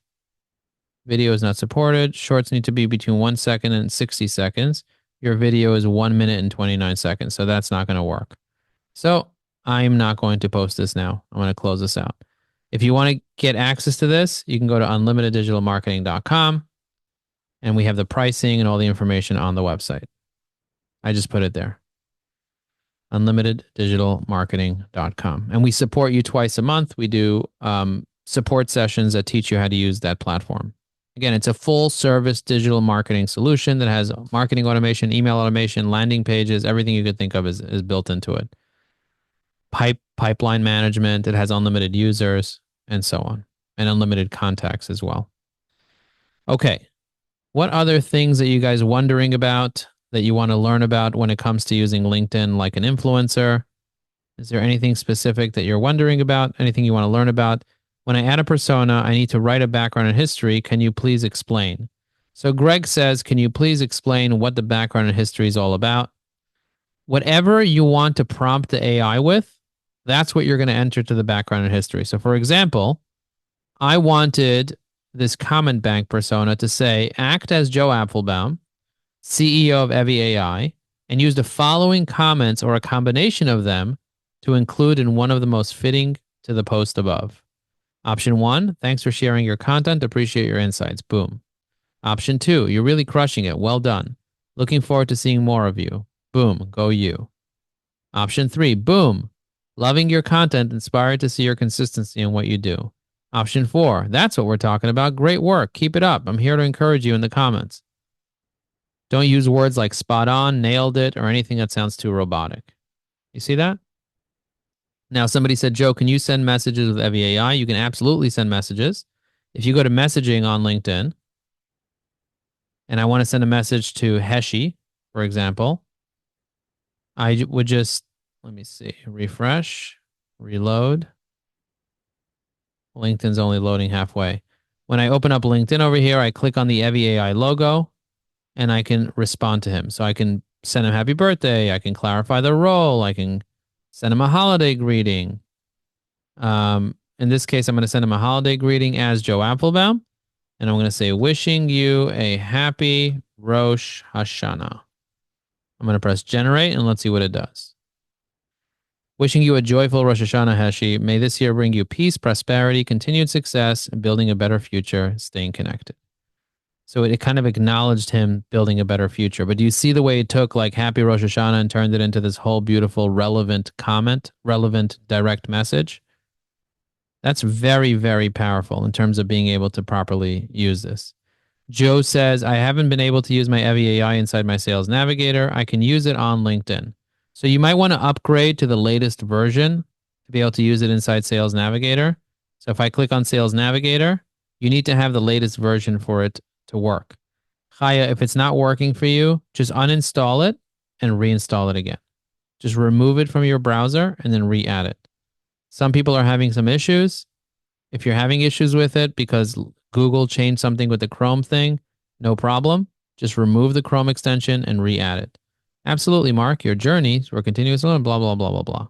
Video is not supported. Shorts need to be between 1 second and 60 seconds. Your video is 1 minute and 29 seconds, so that's not going to work. So I'm not going to post this now. I'm going to close this out. If you want to get access to this, you can go to unlimiteddigitalmarketing.com, and we have the pricing and all the information on the website. I just put it there. Unlimiteddigitalmarketing.com. And we support you twice a month. We do support sessions that teach you how to use that platform. Again, it's a full service digital marketing solution that has marketing automation, email automation, landing pages, everything you could think of is built into it. Pipeline management, it has unlimited users, and so on, and unlimited contacts as well. Okay. What other things are you guys wondering about that you want to learn about when it comes to using LinkedIn like an influencer? Is there anything specific that you're wondering about? Anything you want to learn about? When I add a persona, I need to write a background and history. Can you please explain? So Greg says, can you please explain what the background and history is all about? Whatever you want to prompt the AI with, that's what you're going to enter to the background and history. So for example, I wanted this comment bank persona to say, act as Joe Apfelbaum, CEO of Evie AI, and use the following comments or a combination of them to include in one of the most fitting to the post above. Option 1, thanks for sharing your content. Appreciate your insights. Boom. Option 2, you're really crushing it. Well done. Looking forward to seeing more of you. Boom. Go you. Option 3, boom. Loving your content. Inspired to see your consistency in what you do. Option 4, that's what we're talking about. Great work. Keep it up. I'm here to encourage you in the comments. Don't use words like spot on, nailed it, or anything that sounds too robotic. You see that? Now, somebody said, Joe, can you send messages with Evie AI? You can absolutely send messages. If you go to messaging on LinkedIn, and I want to send a message to Heshi, for example, I would just, let me see, refresh, reload. LinkedIn's only loading halfway. When I open up LinkedIn over here, I click on the Evie AI logo, and I can respond to him. So I can send him happy birthday. I can clarify the role. I can send him a holiday greeting. In this case, I'm going to send him a holiday greeting as Joe Apfelbaum. And I'm going to say, wishing you a happy Rosh Hashanah. I'm going to press generate and let's see what it does. Wishing you a joyful Rosh Hashanah, Heshi. May this year bring you peace, prosperity, continued success, and building a better future, staying connected. So it kind of acknowledged him building a better future. But do you see the way it took like happy Rosh Hashanah and turned it into this whole beautiful, relevant comment, relevant direct message? That's very, very powerful in terms of being able to properly use this. Joe says, I haven't been able to use my Evie AI inside my Sales Navigator. I can use it on LinkedIn. So you might want to upgrade to the latest version to be able to use it inside Sales Navigator. So if I click on Sales Navigator, you need to have the latest version for it to work. Chaya, if it's not working for you, just uninstall it and reinstall it again. Just remove it from your browser and then re-add it. Some people are having some issues. If you're having issues with it because Google changed something with the Chrome thing, no problem. Just remove the Chrome extension and re-add it. Absolutely, Mark. Your journeys were continuous, blah, blah, blah, blah, blah.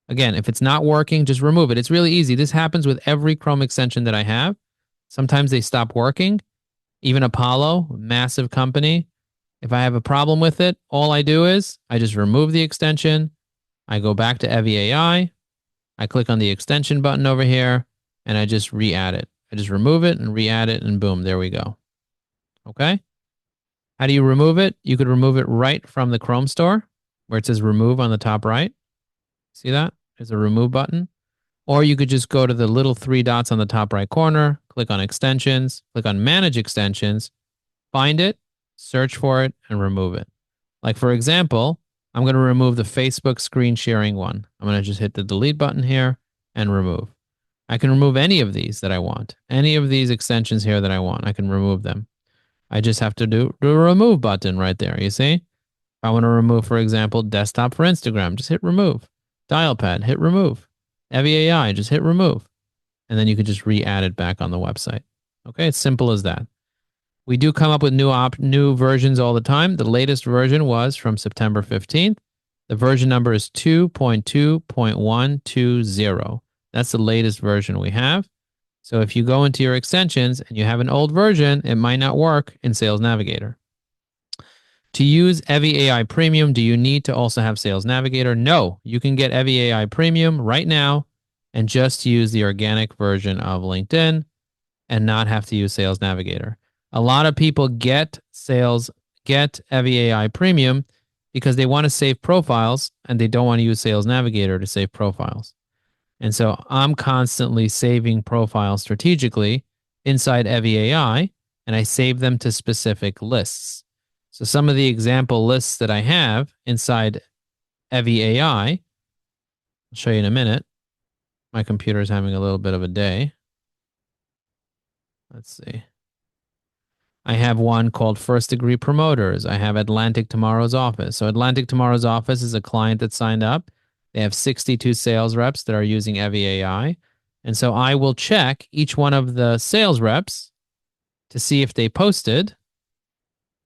Again, if it's not working, just remove it. It's really easy. This happens with every Chrome extension that I have. Sometimes they stop working. Even Apollo, massive company. If I have a problem with it, all I do is I just remove the extension. I go back to Evie AI. I click on the extension button over here and I just re-add it. I just remove it and re-add it and boom, there we go. Okay. How do you remove it? You could remove it right from the Chrome store where it says remove on the top right. See that? There's a remove button. Or you could just go to the little 3 dots on the top right corner, click on extensions, click on manage extensions, find it, search for it, and remove it. Like for example, I'm going to remove the Facebook screen sharing one. I'm going to just hit the delete button here and remove. I can remove any of these that I want. Any of these extensions here that I want, I can remove them. I just have to do the remove button right there, you see? If I want to remove, for example, desktop for Instagram, just hit remove. Dialpad, hit remove. Evie AI, just hit remove. And then you can just re-add it back on the website. Okay, it's simple as that. We do come up with new versions all the time. The latest version was from September 15th. The version number is 2.2.120. That's the latest version we have. So if you go into your extensions and you have an old version, it might not work in Sales Navigator. To use Evie AI Premium, do you need to also have Sales Navigator? No, you can get Evie AI Premium right now and just use the organic version of LinkedIn and not have to use Sales Navigator. A lot of people get Evie AI Premium because they want to save profiles and they don't want to use Sales Navigator to save profiles. And so I'm constantly saving profiles strategically inside Evie AI, and I save them to specific lists. So some of the example lists that I have inside Evie AI, I'll show you in a minute. My computer is having a little bit of a day. Let's see. I have one called First Degree Promoters. I have Atlantic Tomorrow's Office. So Atlantic Tomorrow's Office is a client that signed up. They have 62 sales reps that are using Evie AI. And so I will check each one of the sales reps to see if they posted.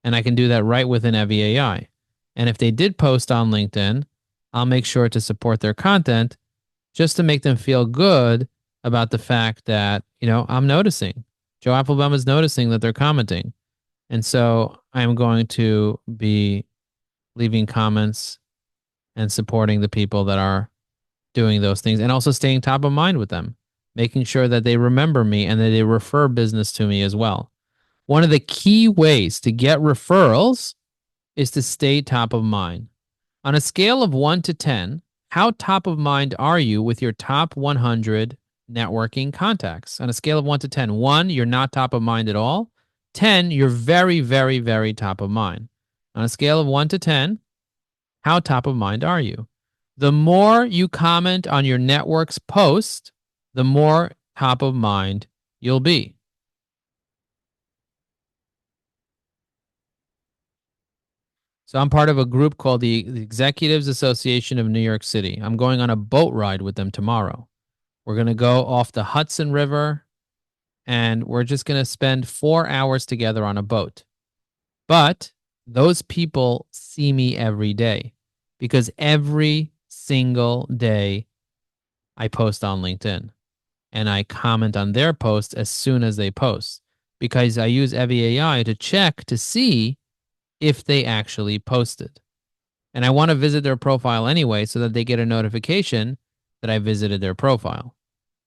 And I can do that right within Evie AI. And if they did post on LinkedIn, I'll make sure to support their content just to make them feel good about the fact that, I'm noticing. Joe Applebaum is noticing that they're commenting. And so I'm going to be leaving comments and supporting the people that are doing those things, and also staying top of mind with them, making sure that they remember me and that they refer business to me as well. One of the key ways to get referrals is to stay top of mind. On a scale of 1 to 10, how top of mind are you with your top 100 networking contacts? On a scale of 1 to 10, 1, you're not top of mind at all. 10, you're very, very, very top of mind. On a scale of 1 to 10, how top of mind are you? The more you comment on your network's post, the more top of mind you'll be. So I'm part of a group called the Executives Association of New York City. I'm going on a boat ride with them tomorrow. We're going to go off the Hudson River, and we're just going to spend 4 hours together on a boat. But those people see me every day, because every single day I post on LinkedIn and I comment on their posts as soon as they post, because I use Evie AI to check to see if they actually posted. And I want to visit their profile anyway so that they get a notification that I visited their profile.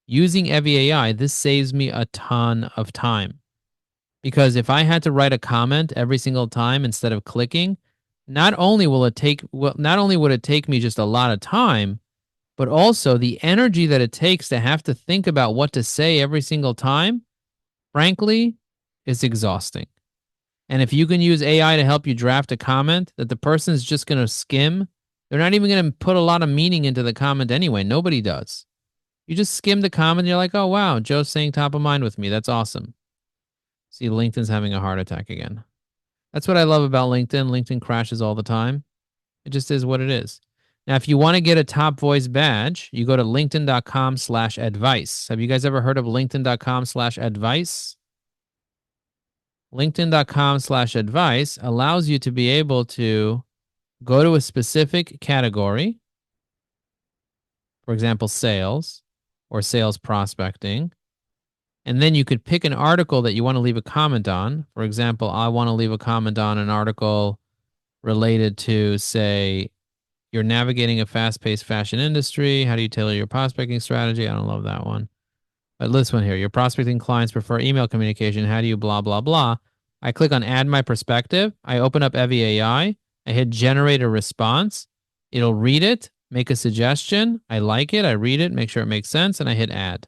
Using Evie AI, this saves me a ton of time, because if I had to write a comment every single time instead of clicking, not only would it take me just a lot of time, but also the energy that it takes to have to think about what to say every single time, frankly, is exhausting. And if you can use AI to help you draft a comment that the person's just going to skim, they're not even going to put a lot of meaning into the comment anyway. Nobody does. You just skim the comment and you're like, oh, wow, Joe's saying top of mind with me. That's awesome. See, LinkedIn's having a heart attack again. That's what I love about LinkedIn. LinkedIn crashes all the time. It just is what it is. Now, if you want to get a Top Voice badge, you go to linkedin.com/advice. Have you guys ever heard of linkedin.com/advice? LinkedIn.com/advice allows you to be able to go to a specific category, for example, sales or sales prospecting, and then you could pick an article that you want to leave a comment on. For example, I want to leave a comment on an article related to, say, you're navigating a fast-paced fashion industry. How do you tailor your prospecting strategy? I don't love that one. But this one here, your prospecting clients prefer email communication. How do you blah, blah, blah? I click on add my perspective. I open up Evie AI. I hit generate a response. It'll read it, make a suggestion. I like it. I read it, make sure it makes sense, and I hit add.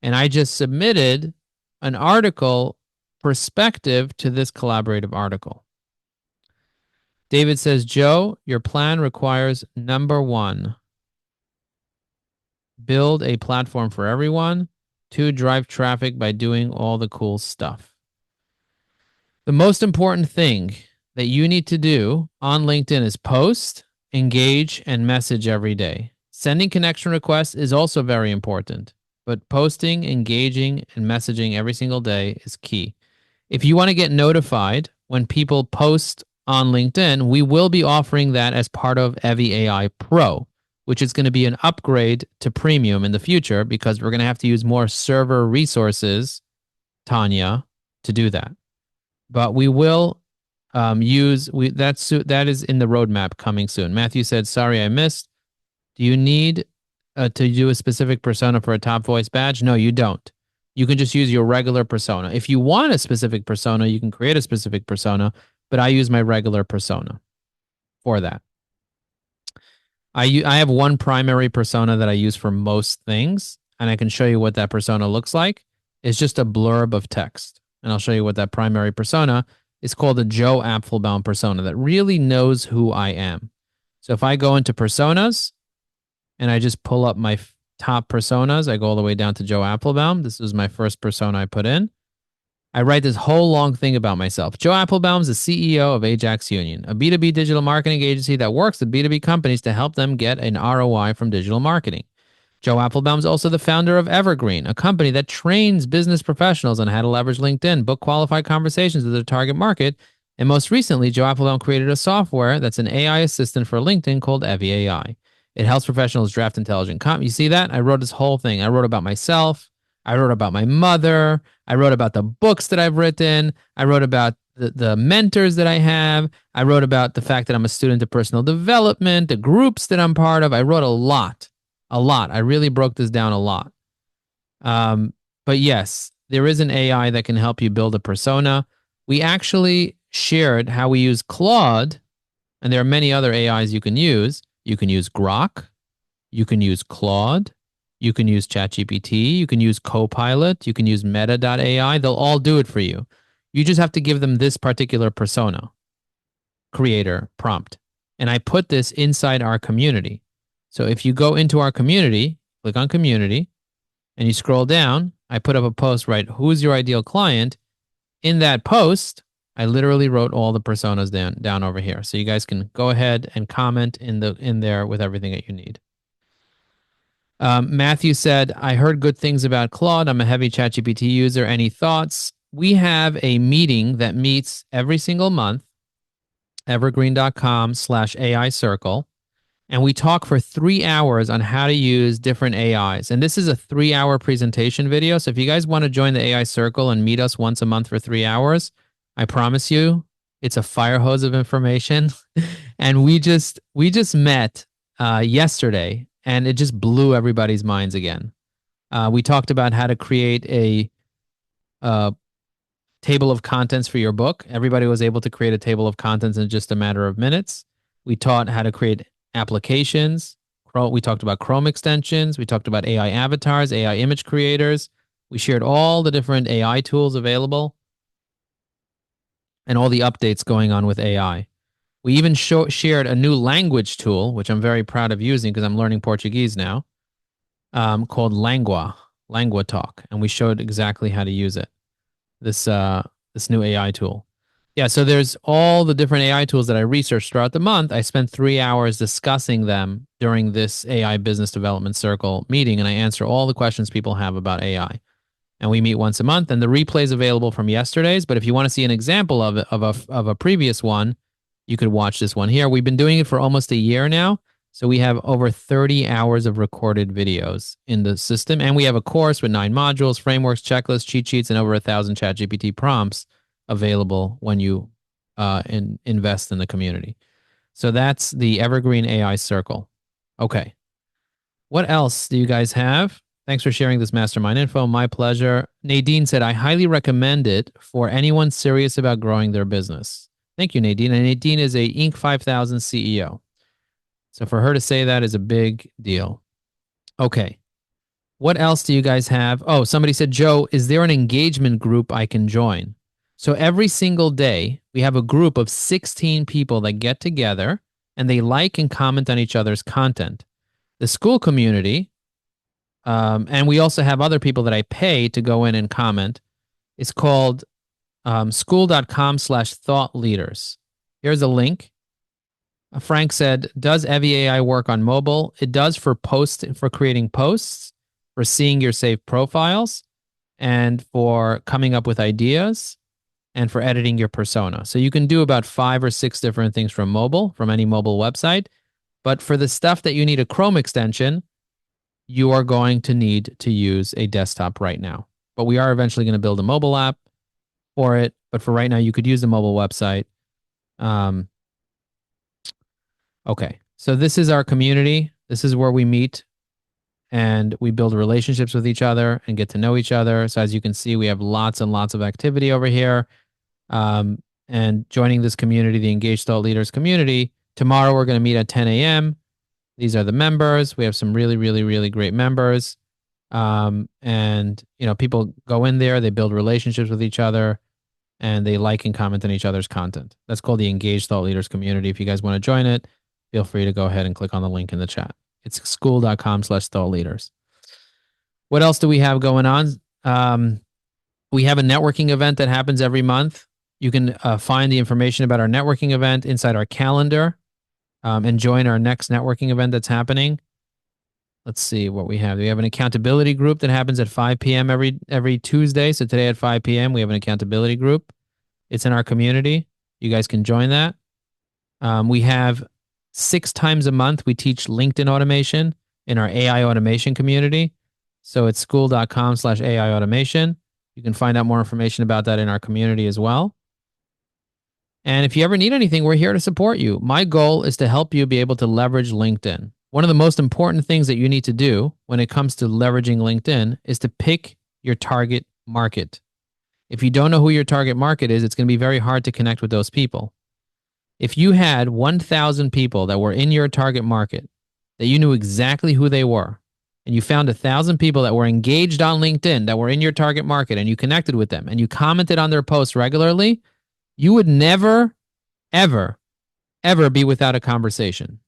And I just submitted an article perspective to this collaborative article. David says, Joe, your plan requires number 1, build a platform for everyone. 2, drive traffic by doing all the cool stuff. The most important thing that you need to do on LinkedIn is post, engage, and message every day. Sending connection requests is also very important, but posting, engaging, and messaging every single day is key. If you want to get notified when people post on LinkedIn, we will be offering that as part of Evie AI Pro, which is going to be an upgrade to premium in the future, because we're going to have to use more server resources, Tanya, to do that. But we will that is in the roadmap coming soon. Matthew said, sorry, I missed. Do you need to do a specific persona for a Top Voice badge? No, you don't. You can just use your regular persona. If you want a specific persona, you can create a specific persona, but I use my regular persona for that. I have one primary persona that I use for most things, and I can show you what that persona looks like. It's just a blurb of text, and I'll show you what that primary persona is called. A Joe Apfelbaum persona that really knows who I am. So if I go into personas and I just pull up my top personas, I go all the way down to Joe Apfelbaum. This was my first persona I put in. I write this whole long thing about myself. Joe Applebaum is the CEO of Ajax Union, a B2B digital marketing agency that works with B2B companies to help them get an ROI from digital marketing. Joe Applebaum is also the founder of Evergreen, a company that trains business professionals on how to leverage LinkedIn, book qualified conversations with their target market, And most recently, Joe Applebaum created a software that's an AI assistant for LinkedIn called Evie AI. It helps professionals draft intelligent content. You see that? I wrote this whole thing. I wrote about myself. I wrote about my mother. I wrote about the books that I've written. I wrote about the mentors that I have. I wrote about the fact that I'm a student of personal development, the groups that I'm part of. I wrote a lot. I really broke this down a lot. But yes, there is an AI that can help you build a persona. We actually shared how we use Claude, and there are many other AIs you can use. You can use Grok. You can use Claude. You can use ChatGPT. You can use Copilot. You can use Meta.ai. They'll all do it for you. You just have to give them this particular persona, creator, prompt. And I put this inside our community. So if you go into our community, click on community, and you scroll down, I put up a post, right? Who's your ideal client? In that post, I literally wrote all the personas down over here. So you guys can go ahead and comment in there with everything that you need. Matthew said, I heard good things about Claude. I'm a heavy ChatGPT user. Any thoughts? We have a meeting that meets every single month, evergreen.com/AI circle. And we talk for 3 hours on how to use different AIs. And this is a 3-hour presentation video. So if you guys want to join the AI circle and meet us once a month for 3 hours, I promise you, it's a fire hose of information. And we just met yesterday, and it just blew everybody's minds again. We talked about how to create a table of contents for your book. Everybody was able to create a table of contents in just a matter of minutes. We taught how to create applications. We talked about Chrome extensions. We talked about AI avatars, AI image creators. We shared all the different AI tools available and all the updates going on with AI. We even shared a new language tool, which I'm very proud of using because I'm learning Portuguese now, called Lingua Talk. And we showed exactly how to use it, this new AI tool. Yeah, so there's all the different AI tools that I researched throughout the month. I spent 3 hours discussing them during this AI Business Development Circle meeting, and I answer all the questions people have about AI. And we meet once a month, and the replay is available from yesterday's. But if you want to see an example of a previous one, you could watch this one here. We've been doing it for almost a year now, so we have over 30 hours of recorded videos in the system, and we have a course with 9 modules, frameworks, checklists, cheat sheets, and over 1,000 ChatGPT prompts available when you invest in the community. So that's the Evergreen AI Circle. Okay. What else do you guys have? Thanks for sharing this mastermind info. My pleasure. Nadine said, I highly recommend it for anyone serious about growing their business. Thank you, Nadine. And Nadine is a Inc. 5000 CEO. So for her to say that is a big deal. Okay. What else do you guys have? Oh, somebody said, Joe, is there an engagement group I can join? So every single day, we have a group of 16 people that get together and they like and comment on each other's content. The school community, and we also have other people that I pay to go in and comment. It's called school.com/thought leaders. Here's a link. Frank said, does Evie AI work on mobile? It does for creating posts, for seeing your saved profiles, and for coming up with ideas, and for editing your persona. So you can do about 5 or 6 different things from any mobile website. But for the stuff that you need a Chrome extension, you are going to need to use a desktop right now. But we are eventually going to build a mobile app for it. But for right now, you could use the mobile website. Okay, so this is our community. This is where we meet and we build relationships with each other and get to know each other. So as you can see, we have lots and lots of activity over here. And joining this community, the Engaged Thought Leaders community, tomorrow we're going to meet at 10 a.m. These are the members. We have some really, really, really great members. And, people go in there, they build relationships with each other, and they like and comment on each other's content. That's called the Engaged Thought Leaders community. If you guys want to join it, feel free to go ahead and click on the link in the chat. It's school.com/thought leaders. What else do we have going on? We have a networking event that happens every month. You can find the information about our networking event inside our calendar and join our next networking event that's happening. Let's see what we have. We have an accountability group that happens at 5 p.m. every Tuesday. So today at 5 p.m. we have an accountability group. It's in our community. You guys can join that. We have 6 times a month, we teach LinkedIn automation in our AI automation community. So it's school.com/AI automation. You can find out more information about that in our community as well. And if you ever need anything, we're here to support you. My goal is to help you be able to leverage LinkedIn. One of the most important things that you need to do when it comes to leveraging LinkedIn is to pick your target market. If you don't know who your target market is, it's going to be very hard to connect with those people. If you had 1,000 people that were in your target market, that you knew exactly who they were, and you found 1,000 people that were engaged on LinkedIn that were in your target market, and you connected with them, and you commented on their posts regularly, you would never, ever, ever be without a conversation.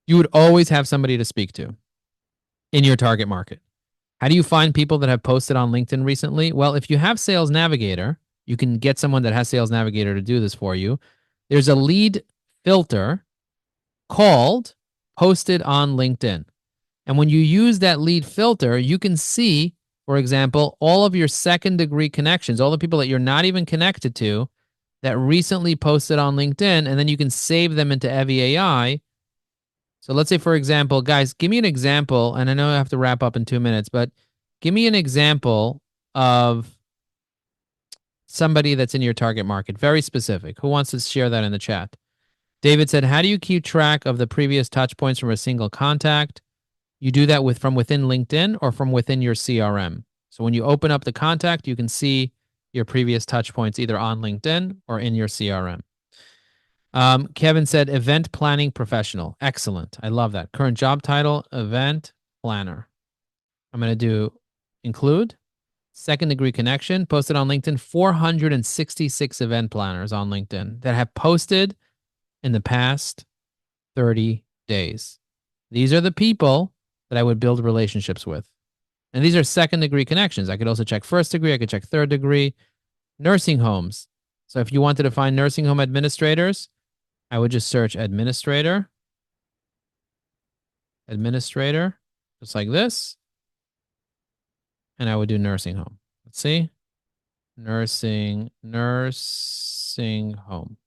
You would always have somebody to speak to in your target market. How do you find people that have posted on LinkedIn recently? Well, if you have Sales Navigator, you can get someone that has Sales Navigator to do this for you. There's a lead filter called Posted on LinkedIn. And when you use that lead filter, you can see, for example, all of your second-degree connections, all the people that you're not even connected to that recently posted on LinkedIn, and then you can save them into Evie AI. So let's say, for example, guys, give me an example, and I know I have to wrap up in 2 minutes, but give me an example of somebody that's in your target market, very specific. Who wants to share that in the chat? David said, how do you keep track of the previous touch points from a single contact? You do that from within LinkedIn or from within your CRM. So when you open up the contact, you can see your previous touch points either on LinkedIn or in your CRM. Kevin said, event planning professional. Excellent. I love that. Current job title, event planner. I'm going to do include. Second degree connection, posted on LinkedIn, 466 event planners on LinkedIn that have posted in the past 30 days. These are the people that I would build relationships with. And these are second degree connections. I could also check first degree. I could check third degree. Nursing homes. So if you wanted to find nursing home administrators, I would just search administrator, just like this. And I would do nursing home. Let's see. Nursing home.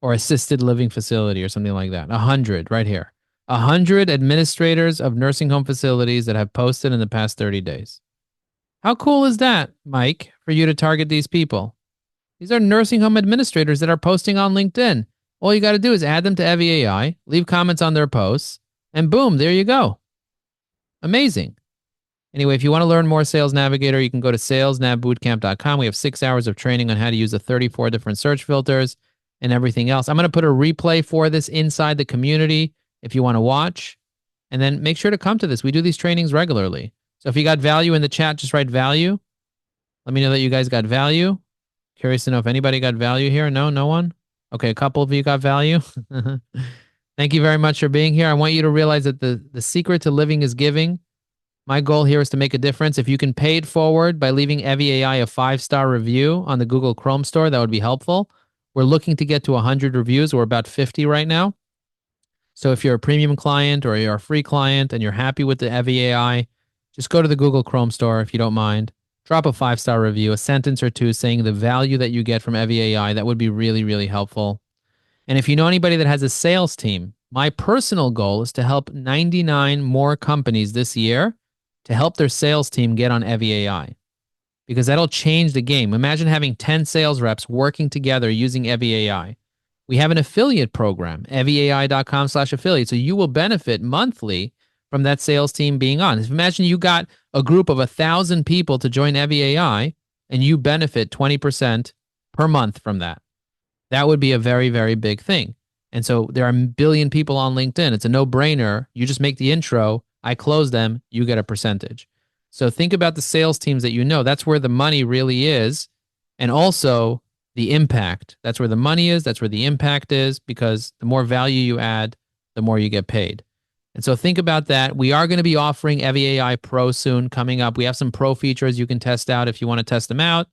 Or assisted living facility or something like that. 100 right here. 100 administrators of nursing home facilities that have posted in the past 30 days. How cool is that, Mike, for you to target these people? These are nursing home administrators that are posting on LinkedIn. All you got to do is add them to Evie AI, leave comments on their posts, and boom, there you go. Amazing. Anyway, if you want to learn more Sales Navigator, you can go to salesnavbootcamp.com. We have 6 hours of training on how to use the 34 different search filters and everything else. I'm going to put a replay for this inside the community if you want to watch. And then make sure to come to this. We do these trainings regularly. So if you got value in the chat, just write value. Let me know that you guys got value. Curious to know if anybody got value here. No one? Okay, a couple of you got value. Thank you very much for being here. I want you to realize that the secret to living is giving. My goal here is to make a difference. If you can pay it forward by leaving Evie AI a 5-star review on the Google Chrome store, that would be helpful. We're looking to get to 100 reviews. We're about 50 right now. So if you're a premium client or you're a free client and you're happy with the Evie AI, just go to the Google Chrome store if you don't mind. Drop a 5-star review, a sentence or two saying the value that you get from Evie AI. That would be really, really helpful. And if you know anybody that has a sales team, my personal goal is to help 99 more companies this year to help their sales team get on Evie AI, because that'll change the game. Imagine having 10 sales reps working together using Evie AI. We have an affiliate program, evieai.com/affiliate. So you will benefit monthly from that sales team being on. Imagine you got a group of 1,000 people to join Evie AI and you benefit 20% per month from that. That would be a very, very big thing. And so there are a billion people on LinkedIn. It's a no-brainer. You just make the intro. I close them. You get a percentage. So think about the sales teams that you know. That's where the money really is. And also the impact. That's where the money is. That's where the impact is, because the more value you add, the more you get paid. And so think about that. We are going to be offering Evie AI Pro soon coming up. We have some pro features you can test out if you want to test them out.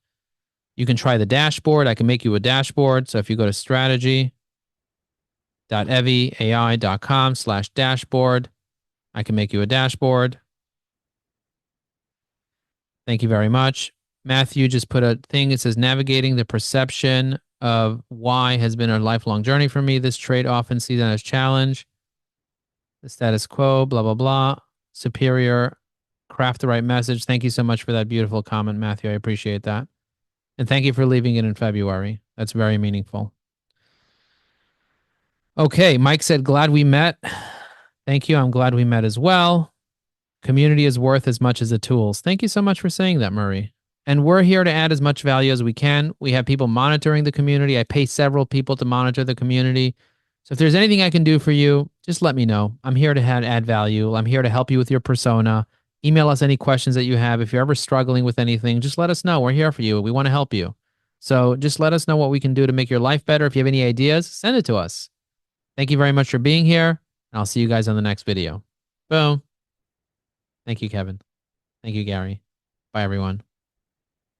You can try the dashboard. I can make you a dashboard. So if you go to strategy.evieai.com/dashboard, I can make you a dashboard. Thank you very much. Matthew just put a thing. It says navigating the perception of why has been a lifelong journey for me. This trait often seen as challenge. The status quo, blah, blah, blah. Superior, craft the right message. Thank you so much for that beautiful comment, Matthew. I appreciate that. And thank you for leaving it in February. That's very meaningful. Okay, Mike said, glad we met. Thank you. I'm glad we met as well. Community is worth as much as the tools. Thank you so much for saying that, Murray. And we're here to add as much value as we can. We have people monitoring the community. I pay several people to monitor the community. So if there's anything I can do for you, just let me know. I'm here to add value. I'm here to help you with your persona. Email us any questions that you have. If you're ever struggling with anything, just let us know. We're here for you. We want to help you. So just let us know what we can do to make your life better. If you have any ideas, send it to us. Thank you very much for being here. And I'll see you guys on the next video. Boom. Thank you, Kevin. Thank you, Gary. Bye, everyone.